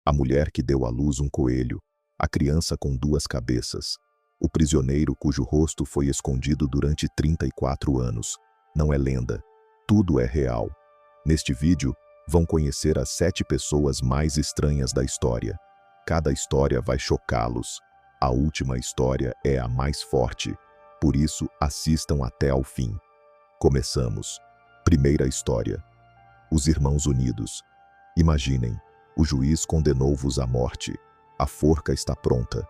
a mulher que deu à luz um coelho, a criança com duas cabeças, o prisioneiro cujo rosto foi escondido durante 34 anos. Não é lenda, tudo é real. Neste vídeo, vão conhecer as 7 pessoas mais estranhas da história. Cada história vai chocá-los. A última história é a mais forte, por isso assistam até ao fim. Começamos. Primeira história. Os Irmãos Unidos. Imaginem, o juiz condenou-vos à morte. A forca está pronta.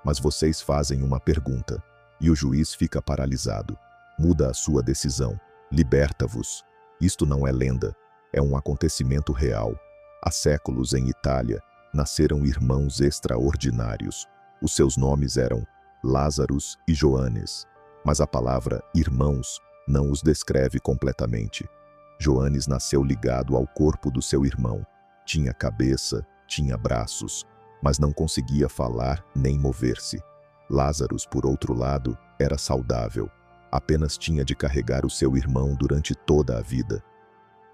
Mas vocês fazem uma pergunta, e o juiz fica paralisado. Muda a sua decisão. Liberta-vos. Isto não é lenda, é um acontecimento real. Há séculos, em Itália, nasceram irmãos extraordinários. Os seus nomes eram Lázaros e Joanes, mas a palavra irmãos não os descreve completamente. Joanes nasceu ligado ao corpo do seu irmão. Tinha cabeça, tinha braços, mas não conseguia falar nem mover-se. Lázaros, por outro lado, era saudável. Apenas tinha de carregar o seu irmão durante toda a vida.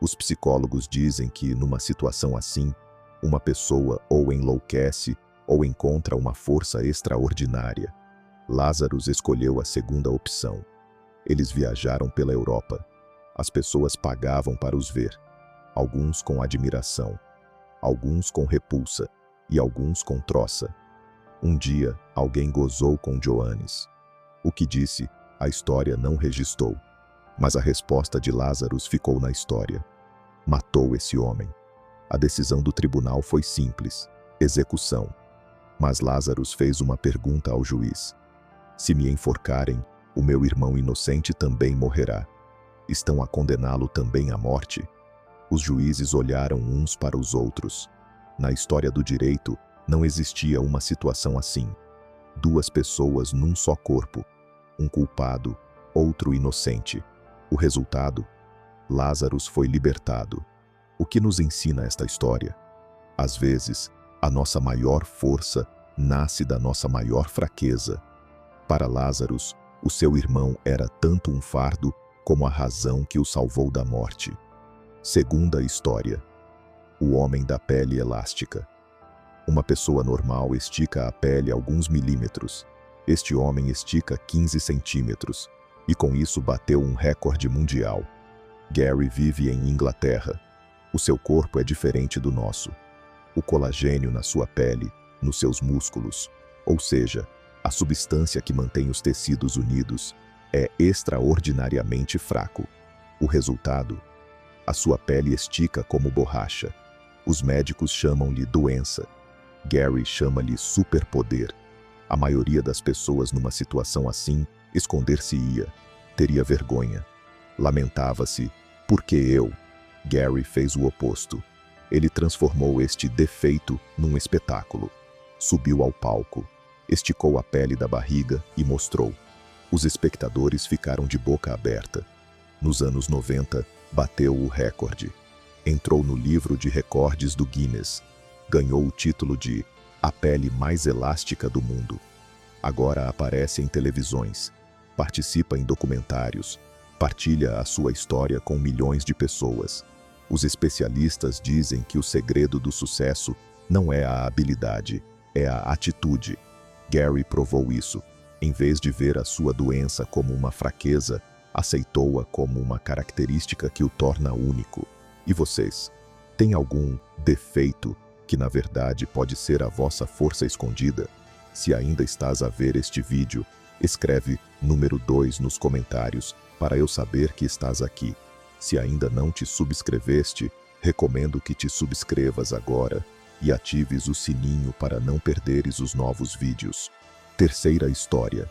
Os psicólogos dizem que, numa situação assim, uma pessoa ou enlouquece ou encontra uma força extraordinária. Lázaros escolheu a segunda opção. Eles viajaram pela Europa. As pessoas pagavam para os ver. Alguns com admiração, alguns com repulsa e alguns com troça. Um dia, alguém gozou com Joanes. O que disse, a história não registrou. Mas a resposta de Lázaros ficou na história. Matou esse homem. A decisão do tribunal foi simples: execução. Mas Lázaros fez uma pergunta ao juiz. Se me enforcarem, o meu irmão inocente também morrerá. Estão a condená-lo também à morte? Os juízes olharam uns para os outros. Na história do direito, não existia uma situação assim. 2 pessoas num só corpo. Um culpado, outro inocente. O resultado? Lázaros foi libertado. O que nos ensina esta história? Às vezes, a nossa maior força nasce da nossa maior fraqueza. Para Lázaros, o seu irmão era tanto um fardo como a razão que o salvou da morte. Segunda história. O homem da pele elástica. Uma pessoa normal estica a pele alguns milímetros. Este homem estica 15 centímetros, e com isso bateu um recorde mundial. Gary vive em Inglaterra. O seu corpo é diferente do nosso. O colagênio na sua pele, nos seus músculos, ou seja, a substância que mantém os tecidos unidos, é extraordinariamente fraco. O resultado? A sua pele estica como borracha. Os médicos chamam-lhe doença. Gary chama-lhe superpoder. A maioria das pessoas numa situação assim esconder-se-ia, teria vergonha. Lamentava-se, por que eu? Gary fez o oposto. Ele transformou este defeito num espetáculo. Subiu ao palco, esticou a pele da barriga e mostrou. Os espectadores ficaram de boca aberta. Nos anos 90, bateu o recorde. Entrou no livro de recordes do Guinness. Ganhou o título de a pele mais elástica do mundo. Agora aparece em televisões, participa em documentários, partilha a sua história com milhões de pessoas. Os especialistas dizem que o segredo do sucesso não é a habilidade, é a atitude. Gary provou isso. Em vez de ver a sua doença como uma fraqueza, aceitou-a como uma característica que o torna único. E vocês? Têm algum defeito que na verdade pode ser a vossa força escondida? Se ainda estás a ver este vídeo, escreve número 2 nos comentários para eu saber que estás aqui. Se ainda não te subscreveste, recomendo que te subscrevas agora e atives o sininho para não perderes os novos vídeos. Terceira história.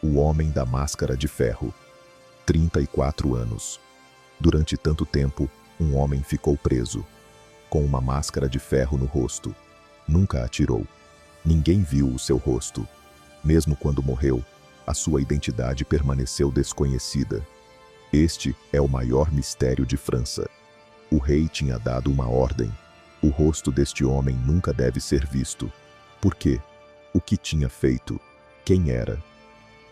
O Homem da Máscara de Ferro. 34 anos. Durante tanto tempo, um homem ficou preso, com uma máscara de ferro no rosto. Nunca atirou. Ninguém viu o seu rosto. Mesmo quando morreu, a sua identidade permaneceu desconhecida. Este é o maior mistério de França. O rei tinha dado uma ordem. O rosto deste homem nunca deve ser visto. Por quê? O que tinha feito? Quem era?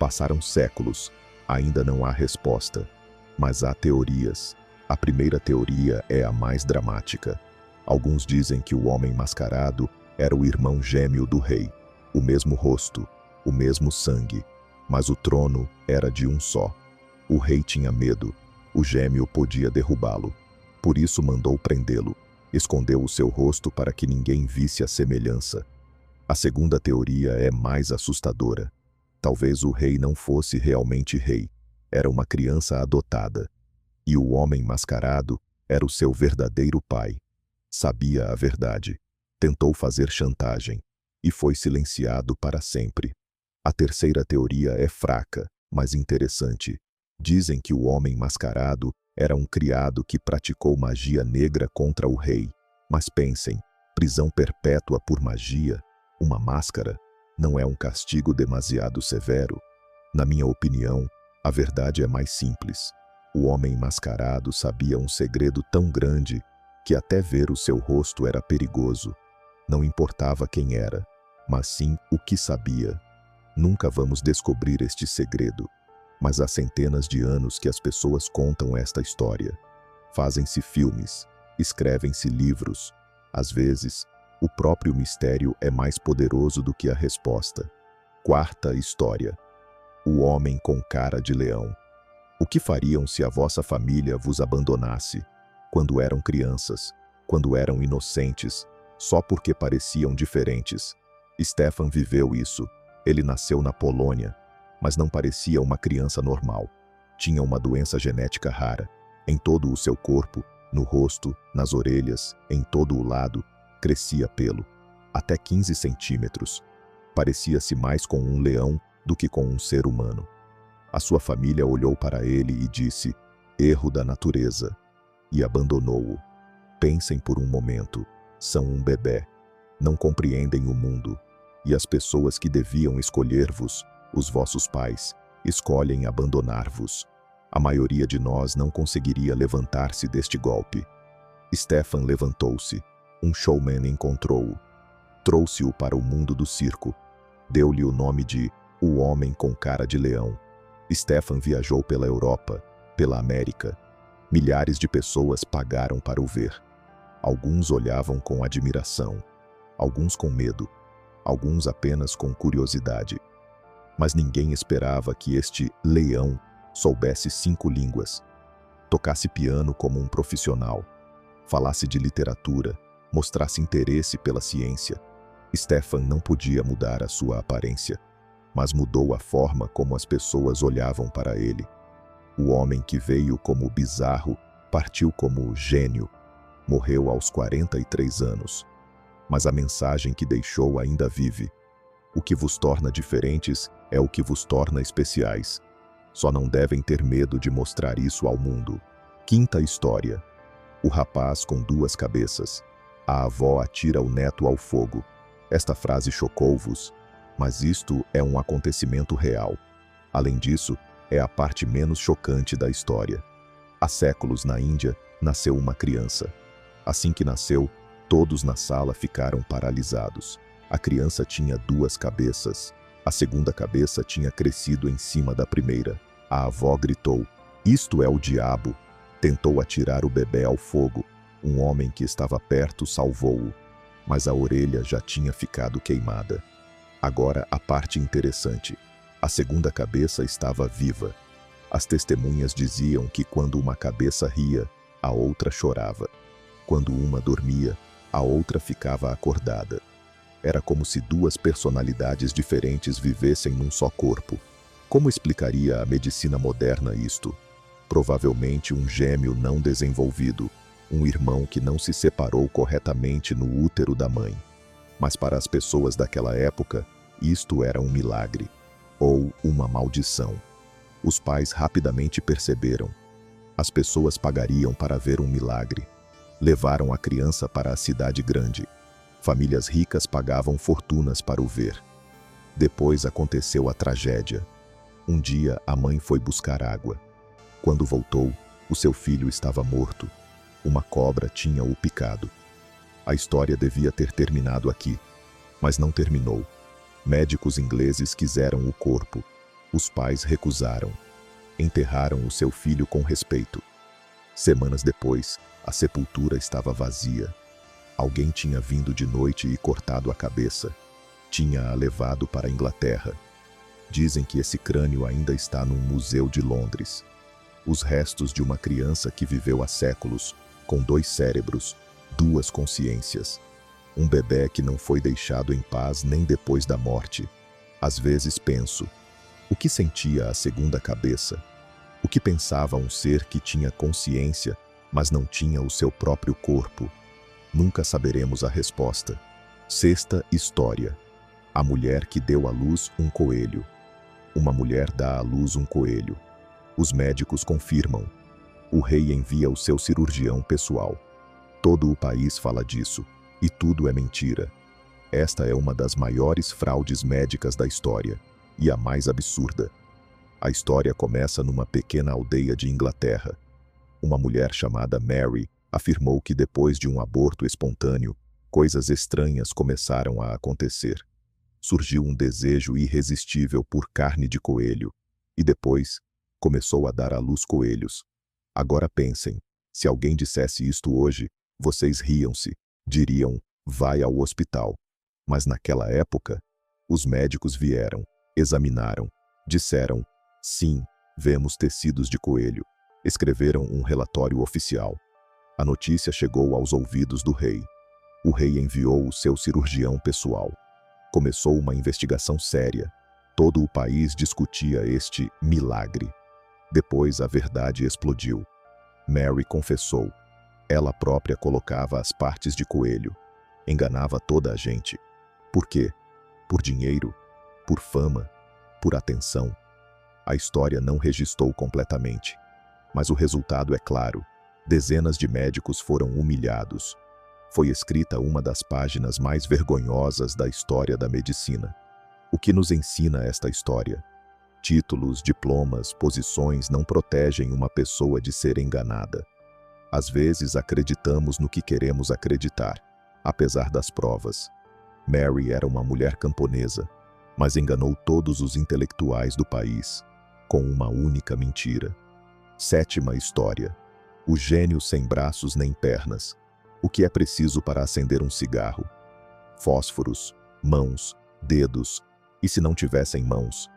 Passaram séculos. Ainda não há resposta. Mas há teorias. A primeira teoria é a mais dramática. Alguns dizem que o homem mascarado Era o irmão gêmeo do rei, o mesmo rosto, o mesmo sangue, mas o trono era de um só. O rei tinha medo, o gêmeo podia derrubá-lo. Por isso mandou prendê-lo, escondeu o seu rosto para que ninguém visse a semelhança. A segunda teoria é mais assustadora. Talvez o rei não fosse realmente rei, era uma criança adotada. E o homem mascarado era o seu verdadeiro pai. Sabia a verdade, tentou fazer chantagem e foi silenciado para sempre. A terceira teoria é fraca, mas interessante. Dizem que o homem mascarado era um criado que praticou magia negra contra o rei. Mas pensem, prisão perpétua por magia, uma máscara, não é um castigo demasiado severo? Na minha opinião, a verdade é mais simples. O homem mascarado sabia um segredo tão grande que até ver o seu rosto era perigoso. Não importava quem era, mas sim o que sabia. Nunca vamos descobrir este segredo, mas há centenas de anos que as pessoas contam esta história. Fazem-se filmes, escrevem-se livros. Às vezes, o próprio mistério é mais poderoso do que a resposta. Quarta história. O homem com cara de leão. O que fariam se a vossa família vos abandonasse, quando eram crianças, quando eram inocentes, só porque pareciam diferentes? Stefan viveu isso. Ele nasceu na Polônia, mas não parecia uma criança normal. Tinha uma doença genética rara. Em todo o seu corpo, no rosto, nas orelhas, em todo o lado, crescia pelo. Até 15 centímetros. Parecia-se mais com um leão do que com um ser humano. A sua família olhou para ele e disse: erro da natureza, e abandonou-o. Pensem por um momento, são um bebê, não compreendem o mundo, e as pessoas que deviam escolher-vos, os vossos pais, escolhem abandonar-vos. A maioria de nós não conseguiria levantar-se deste golpe. Stefan levantou-se. Um showman encontrou-o. Trouxe-o para o mundo do circo. Deu-lhe o nome de O Homem com Cara de Leão. Stefan viajou pela Europa, pela América. Milhares de pessoas pagaram para o ver. Alguns olhavam com admiração, alguns com medo, alguns apenas com curiosidade. Mas ninguém esperava que este leão soubesse 5 línguas, tocasse piano como um profissional, falasse de literatura, mostrasse interesse pela ciência. Stefan não podia mudar a sua aparência, mas mudou a forma como as pessoas olhavam para ele. O homem que veio como bizarro partiu como gênio. Morreu aos 43 anos. Mas a mensagem que deixou ainda vive. O que vos torna diferentes é o que vos torna especiais. Só não devem ter medo de mostrar isso ao mundo. Quinta história. O rapaz com 2 cabeças. A avó atira o neto ao fogo. Esta frase chocou-vos, mas isto é um acontecimento real. Além disso, é a parte menos chocante da história. Há séculos na Índia, nasceu uma criança. Assim que nasceu, todos na sala ficaram paralisados. A criança tinha 2 cabeças. A segunda cabeça tinha crescido em cima da primeira. A avó gritou: "Isto é o diabo!" Tentou atirar o bebê ao fogo. Um homem que estava perto salvou-o, mas a orelha já tinha ficado queimada. Agora a parte interessante. A segunda cabeça estava viva. As testemunhas diziam que quando uma cabeça ria, a outra chorava. Quando uma dormia, a outra ficava acordada. Era como se 2 personalidades diferentes vivessem num só corpo. Como explicaria a medicina moderna isto? Provavelmente um gêmeo não desenvolvido, um irmão que não se separou corretamente no útero da mãe. Mas para as pessoas daquela época, isto era um milagre, ou uma maldição. Os pais rapidamente perceberam. As pessoas pagariam para ver um milagre. Levaram a criança para a cidade grande. Famílias ricas pagavam fortunas para o ver. Depois aconteceu a tragédia. Um dia a mãe foi buscar água. Quando voltou, o seu filho estava morto. Uma cobra tinha-o picado. A história devia ter terminado aqui, mas não terminou. Médicos ingleses quiseram o corpo. Os pais recusaram. Enterraram o seu filho com respeito. Semanas depois, a sepultura estava vazia. Alguém tinha vindo de noite e cortado a cabeça. Tinha-a levado para a Inglaterra. Dizem que esse crânio ainda está num museu de Londres. Os restos de uma criança que viveu há séculos, com 2 cérebros, 2 consciências. Um bebê que não foi deixado em paz nem depois da morte. Às vezes penso, o que sentia a segunda cabeça? O que pensava um ser que tinha consciência, mas não tinha o seu próprio corpo? Nunca saberemos a resposta. 6ª história. A mulher que deu à luz um coelho. Uma mulher dá à luz um coelho. Os médicos confirmam. O rei envia o seu cirurgião pessoal. Todo o país fala disso, e tudo é mentira. Esta é uma das maiores fraudes médicas da história, e a mais absurda. A história começa numa pequena aldeia de Inglaterra. Uma mulher chamada Mary afirmou que depois de um aborto espontâneo, coisas estranhas começaram a acontecer. Surgiu um desejo irresistível por carne de coelho, e depois começou a dar à luz coelhos. Agora pensem, se alguém dissesse isto hoje, vocês riam-se, diriam, vai ao hospital. Mas naquela época, os médicos vieram, examinaram, disseram, sim, vemos tecidos de coelho. Escreveram um relatório oficial. A notícia chegou aos ouvidos do rei. O rei enviou o seu cirurgião pessoal. Começou uma investigação séria. Todo o país discutia este milagre. Depois a verdade explodiu. Mary confessou. Ela própria colocava as partes de coelho. Enganava toda a gente. Por quê? Por dinheiro? Por fama? Por atenção? A história não registou completamente. Mas o resultado é claro. Dezenas de médicos foram humilhados. Foi escrita uma das páginas mais vergonhosas da história da medicina. O que nos ensina esta história? Títulos, diplomas, posições não protegem uma pessoa de ser enganada. Às vezes acreditamos no que queremos acreditar, apesar das provas. Mary era uma mulher camponesa, mas enganou todos os intelectuais do país, com uma única mentira. 7ª história. O gênio sem braços nem pernas. O que é preciso para acender um cigarro? Fósforos, mãos, dedos. E se não tivessem mãos?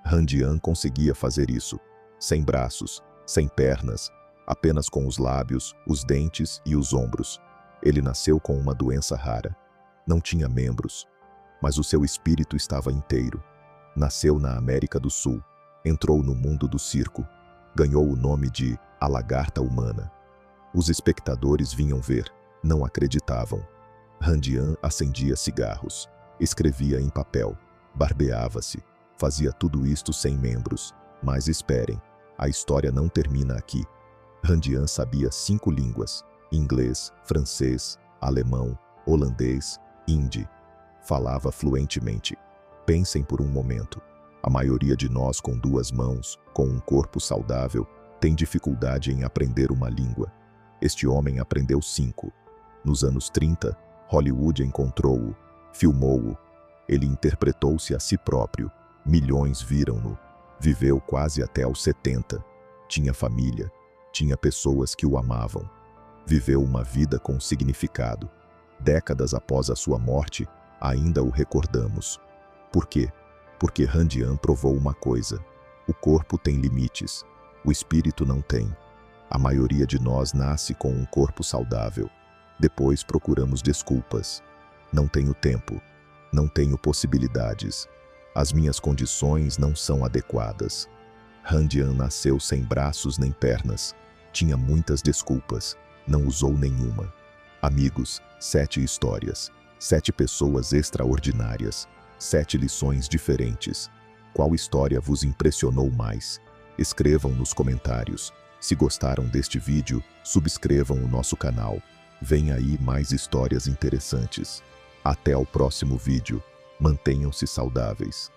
Randian conseguia fazer isso. Sem braços, sem pernas, apenas com os lábios, os dentes e os ombros. Ele nasceu com uma doença rara. Não tinha membros, mas o seu espírito estava inteiro. Nasceu na América do Sul, entrou no mundo do circo, ganhou o nome de A Lagarta Humana. Os espectadores vinham ver, não acreditavam. Randian acendia cigarros, escrevia em papel, barbeava-se, fazia tudo isto sem membros. Mas esperem, a história não termina aqui. Randian sabia 5 línguas: inglês, francês, alemão, holandês, hindi. Falava fluentemente. Pensem por um momento. A maioria de nós com 2 mãos, com um corpo saudável, tem dificuldade em aprender uma língua. Este homem aprendeu 5. Nos anos 30, Hollywood encontrou-o, filmou-o. Ele interpretou-se a si próprio. Milhões viram-no. Viveu quase até aos 70. Tinha família. Tinha pessoas que o amavam. Viveu uma vida com significado. Décadas após a sua morte, ainda o recordamos. Por quê? Porque Randian provou uma coisa. O corpo tem limites. O espírito não tem. A maioria de nós nasce com um corpo saudável. Depois procuramos desculpas. Não tenho tempo. Não tenho possibilidades. As minhas condições não são adequadas. Randian nasceu sem braços nem pernas. Tinha muitas desculpas. Não usou nenhuma. Amigos, 7 histórias. 7 pessoas extraordinárias. 7 lições diferentes. Qual história vos impressionou mais? Escrevam nos comentários. Se gostaram deste vídeo, subscrevam o nosso canal. Vem aí mais histórias interessantes. Até ao próximo vídeo. Mantenham-se saudáveis.